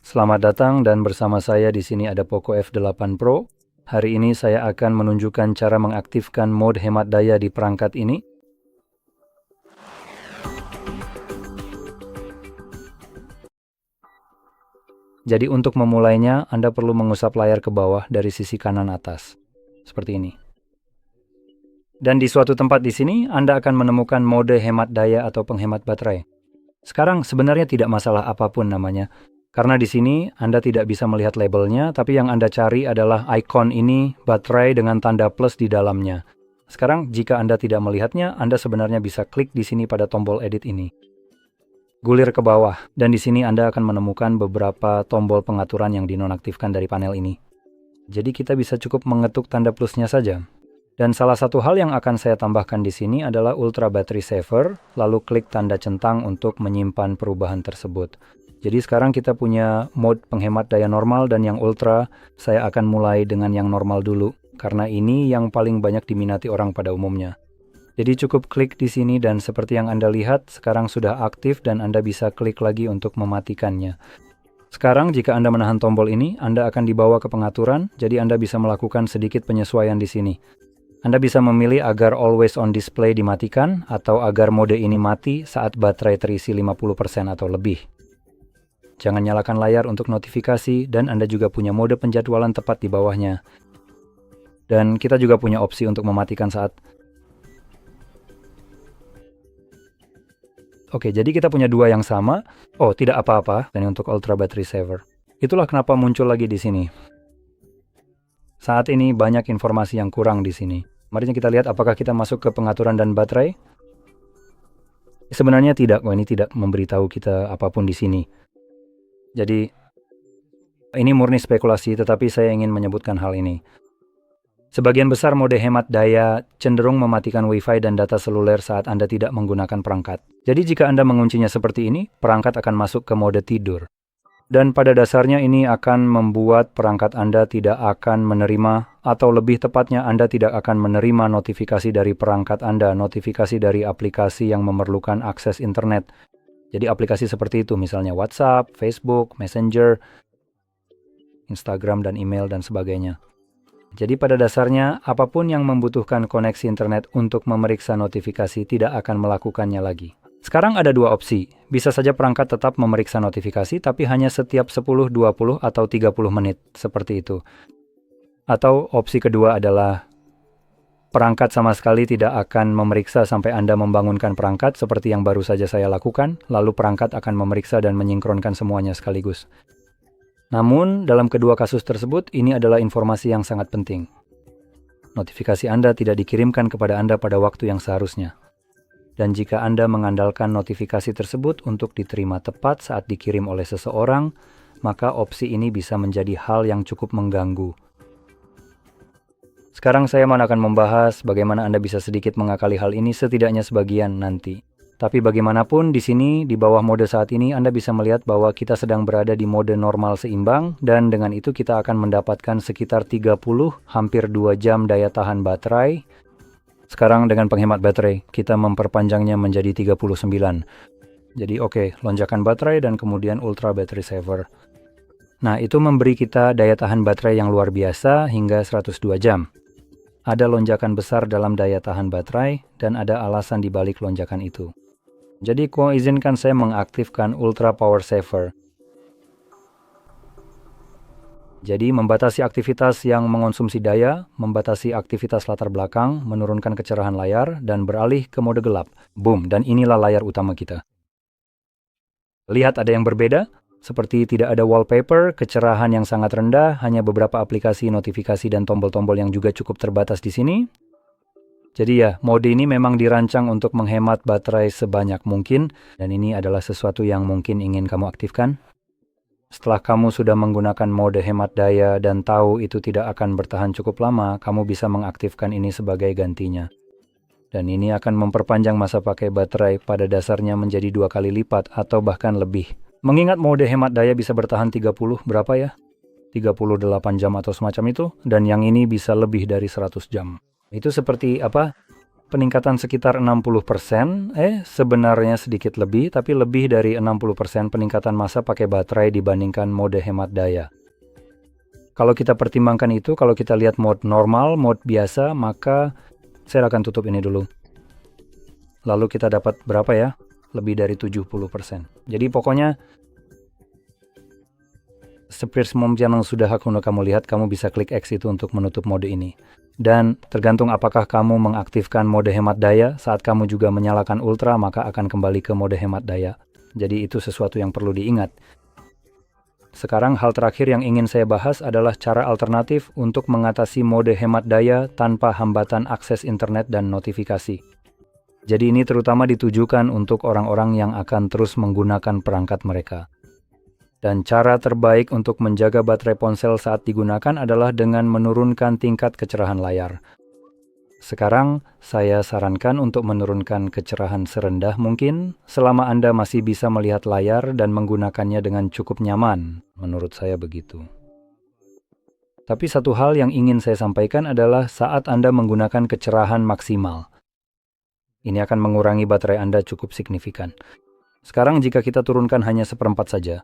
Selamat datang dan bersama saya di sini ada Poco F8 Pro. Hari ini saya akan menunjukkan cara mengaktifkan mode hemat daya di perangkat ini. Jadi untuk memulainya, Anda perlu mengusap layar ke bawah dari sisi kanan atas. Seperti ini. Dan di suatu tempat di sini, Anda akan menemukan mode hemat daya atau penghemat baterai. Sekarang sebenarnya tidak masalah apapun namanya, karena di sini Anda tidak bisa melihat labelnya, tapi yang Anda cari adalah icon ini, baterai dengan tanda plus di dalamnya. Sekarang jika Anda tidak melihatnya, Anda sebenarnya bisa klik di sini pada tombol edit ini. Gulir ke bawah, dan di sini Anda akan menemukan beberapa tombol pengaturan yang dinonaktifkan dari panel ini. Jadi kita bisa cukup mengetuk tanda plusnya saja. Dan salah satu hal yang akan saya tambahkan di sini adalah Ultra Battery Saver, lalu klik tanda centang untuk menyimpan perubahan tersebut. Jadi sekarang kita punya mode penghemat daya normal dan yang ultra. Saya akan mulai dengan yang normal dulu, karena ini yang paling banyak diminati orang pada umumnya. Jadi cukup klik di sini dan seperti yang Anda lihat, sekarang sudah aktif dan Anda bisa klik lagi untuk mematikannya. Sekarang jika Anda menahan tombol ini, Anda akan dibawa ke pengaturan, jadi Anda bisa melakukan sedikit penyesuaian di sini. Anda bisa memilih agar always on display dimatikan atau agar mode ini mati saat baterai terisi 50% atau lebih. Jangan nyalakan layar untuk notifikasi dan Anda juga punya mode penjadwalan tepat di bawahnya. Dan kita juga punya opsi untuk mematikan saat. Oke, jadi kita punya dua yang sama. Oh, tidak apa-apa. Dan untuk Ultra Battery Saver. Itulah kenapa muncul lagi di sini. Saat ini banyak informasi yang kurang di sini. Mari kita lihat apakah kita masuk ke pengaturan dan baterai. Sebenarnya tidak, ini tidak memberitahu kita apapun di sini. Jadi, ini murni spekulasi, tetapi saya ingin menyebutkan hal ini. Sebagian besar mode hemat daya cenderung mematikan Wi-Fi dan data seluler saat Anda tidak menggunakan perangkat. Jadi jika Anda menguncinya seperti ini, perangkat akan masuk ke mode tidur. Dan pada dasarnya ini akan membuat perangkat Anda tidak akan menerima, atau lebih tepatnya Anda tidak akan menerima notifikasi dari perangkat Anda, notifikasi dari aplikasi yang memerlukan akses internet. Jadi aplikasi seperti itu, misalnya WhatsApp, Facebook, Messenger, Instagram, dan email, dan sebagainya. Jadi pada dasarnya, apapun yang membutuhkan koneksi internet untuk memeriksa notifikasi tidak akan melakukannya lagi. Sekarang ada dua opsi. Bisa saja perangkat tetap memeriksa notifikasi, tapi hanya setiap 10, 20, atau 30 menit, seperti itu. Atau opsi kedua adalah perangkat sama sekali tidak akan memeriksa sampai Anda membangunkan perangkat, seperti yang baru saja saya lakukan, lalu perangkat akan memeriksa dan menyingkronkan semuanya sekaligus. Namun, dalam kedua kasus tersebut, ini adalah informasi yang sangat penting. Notifikasi Anda tidak dikirimkan kepada Anda pada waktu yang seharusnya. Dan jika Anda mengandalkan notifikasi tersebut untuk diterima tepat saat dikirim oleh seseorang, maka opsi ini bisa menjadi hal yang cukup mengganggu. Sekarang saya akan membahas bagaimana Anda bisa sedikit mengakali hal ini, setidaknya sebagian nanti. Tapi bagaimanapun di sini, di bawah mode saat ini, Anda bisa melihat bahwa kita sedang berada di mode normal seimbang, dan dengan itu kita akan mendapatkan sekitar 30, hampir 2 jam daya tahan baterai. Sekarang dengan penghemat baterai, kita memperpanjangnya menjadi 39. Jadi oke, lonjakan baterai dan kemudian Ultra Battery Saver. Nah, itu memberi kita daya tahan baterai yang luar biasa hingga 102 jam. Ada lonjakan besar dalam daya tahan baterai dan ada alasan di balik lonjakan itu. Jadi, izinkan saya mengaktifkan Ultra Power Saver. Jadi membatasi aktivitas yang mengonsumsi daya, membatasi aktivitas latar belakang, menurunkan kecerahan layar, dan beralih ke mode gelap. Boom, dan inilah layar utama kita. Lihat ada yang berbeda? Seperti tidak ada wallpaper, kecerahan yang sangat rendah, hanya beberapa aplikasi, notifikasi, dan tombol-tombol yang juga cukup terbatas di sini. Jadi ya, mode ini memang dirancang untuk menghemat baterai sebanyak mungkin, dan ini adalah sesuatu yang mungkin ingin kamu aktifkan. Setelah kamu sudah menggunakan mode hemat daya dan tahu itu tidak akan bertahan cukup lama, kamu bisa mengaktifkan ini sebagai gantinya. Dan ini akan memperpanjang masa pakai baterai pada dasarnya menjadi 2 kali lipat atau bahkan lebih. Mengingat mode hemat daya bisa bertahan 30, berapa ya? 38 jam atau semacam itu, dan yang ini bisa lebih dari 100 jam. Itu seperti apa? peningkatan sekitar 60%, sebenarnya sedikit lebih, tapi lebih dari 60% peningkatan masa pakai baterai dibandingkan mode hemat daya. Kalau kita pertimbangkan itu, kalau kita lihat mode normal, mode biasa, maka saya akan tutup ini dulu. Lalu kita dapat berapa ya? Lebih dari 70%. Jadi pokoknya, seperti yang sudah kamu lihat, kamu bisa klik X itu untuk menutup mode ini. Dan tergantung apakah kamu mengaktifkan mode hemat daya, saat kamu juga menyalakan ultra, maka akan kembali ke mode hemat daya. Jadi itu sesuatu yang perlu diingat. Sekarang hal terakhir yang ingin saya bahas adalah cara alternatif untuk mengatasi mode hemat daya tanpa hambatan akses internet dan notifikasi. Jadi ini terutama ditujukan untuk orang-orang yang akan terus menggunakan perangkat mereka. Dan cara terbaik untuk menjaga baterai ponsel saat digunakan adalah dengan menurunkan tingkat kecerahan layar. Sekarang, saya sarankan untuk menurunkan kecerahan serendah mungkin selama Anda masih bisa melihat layar dan menggunakannya dengan cukup nyaman. Menurut saya begitu. Tapi satu hal yang ingin saya sampaikan adalah saat Anda menggunakan kecerahan maksimal. Ini akan mengurangi baterai Anda cukup signifikan. Sekarang jika kita turunkan hanya 1/4 saja.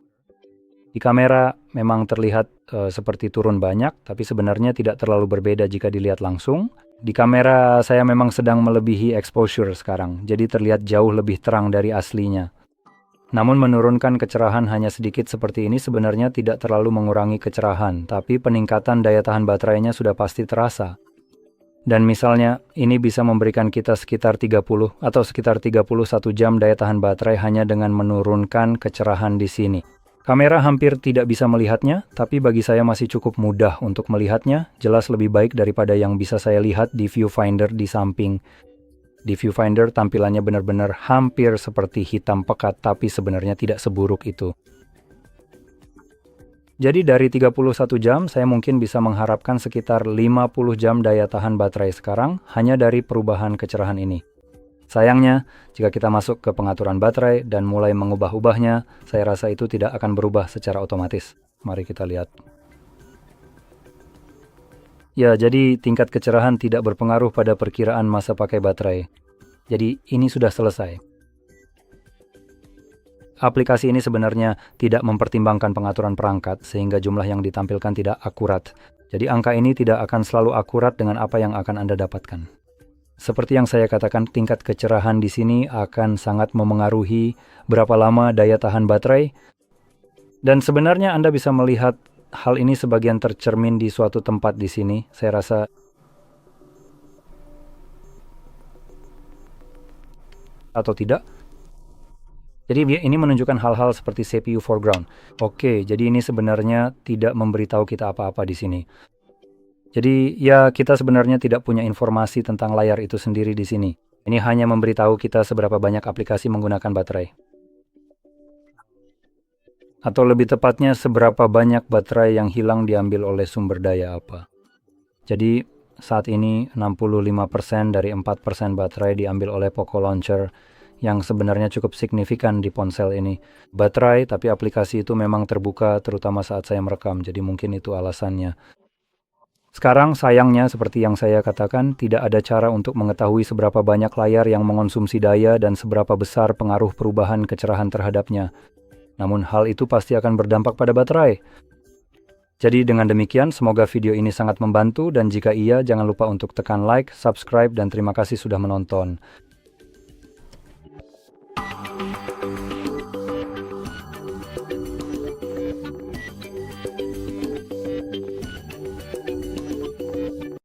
Di kamera memang terlihat seperti turun banyak, tapi sebenarnya tidak terlalu berbeda jika dilihat langsung. Di kamera saya memang sedang melebihi exposure sekarang, jadi terlihat jauh lebih terang dari aslinya. Namun menurunkan kecerahan hanya sedikit seperti ini sebenarnya tidak terlalu mengurangi kecerahan, tapi peningkatan daya tahan baterainya sudah pasti terasa. Dan misalnya, ini bisa memberikan kita sekitar 30 atau sekitar 31 jam daya tahan baterai hanya dengan menurunkan kecerahan di sini. Kamera hampir tidak bisa melihatnya, tapi bagi saya masih cukup mudah untuk melihatnya, jelas lebih baik daripada yang bisa saya lihat di viewfinder di samping. Di viewfinder tampilannya benar-benar hampir seperti hitam pekat, tapi sebenarnya tidak seburuk itu. Jadi dari 31 jam, saya mungkin bisa mengharapkan sekitar 50 jam daya tahan baterai sekarang, hanya dari perubahan kecerahan ini. Sayangnya, jika kita masuk ke pengaturan baterai dan mulai mengubah-ubahnya, saya rasa itu tidak akan berubah secara otomatis. Mari kita lihat. Ya, jadi tingkat kecerahan tidak berpengaruh pada perkiraan masa pakai baterai. Jadi ini sudah selesai. Aplikasi ini sebenarnya tidak mempertimbangkan pengaturan perangkat, sehingga jumlah yang ditampilkan tidak akurat. Jadi angka ini tidak akan selalu akurat dengan apa yang akan Anda dapatkan. Seperti yang saya katakan, tingkat kecerahan di sini akan sangat memengaruhi berapa lama daya tahan baterai. Dan sebenarnya Anda bisa melihat hal ini sebagian tercermin di suatu tempat di sini. Saya rasa atau tidak. Jadi ini menunjukkan hal-hal seperti CPU foreground. Oke, jadi ini sebenarnya tidak memberitahu kita apa-apa di sini. Jadi ya kita sebenarnya tidak punya informasi tentang layar itu sendiri di sini. Ini hanya memberitahu kita seberapa banyak aplikasi menggunakan baterai. Atau lebih tepatnya seberapa banyak baterai yang hilang diambil oleh sumber daya apa. Jadi saat ini 65% dari 4% baterai diambil oleh Poco Launcher yang sebenarnya cukup signifikan di ponsel ini. Baterai tapi aplikasi itu memang terbuka terutama saat saya merekam, jadi mungkin itu alasannya. Sekarang sayangnya seperti yang saya katakan, tidak ada cara untuk mengetahui seberapa banyak layar yang mengonsumsi daya dan seberapa besar pengaruh perubahan kecerahan terhadapnya. Namun hal itu pasti akan berdampak pada baterai. Jadi dengan demikian, semoga video ini sangat membantu dan jika iya, jangan lupa untuk tekan like, subscribe, dan terima kasih sudah menonton.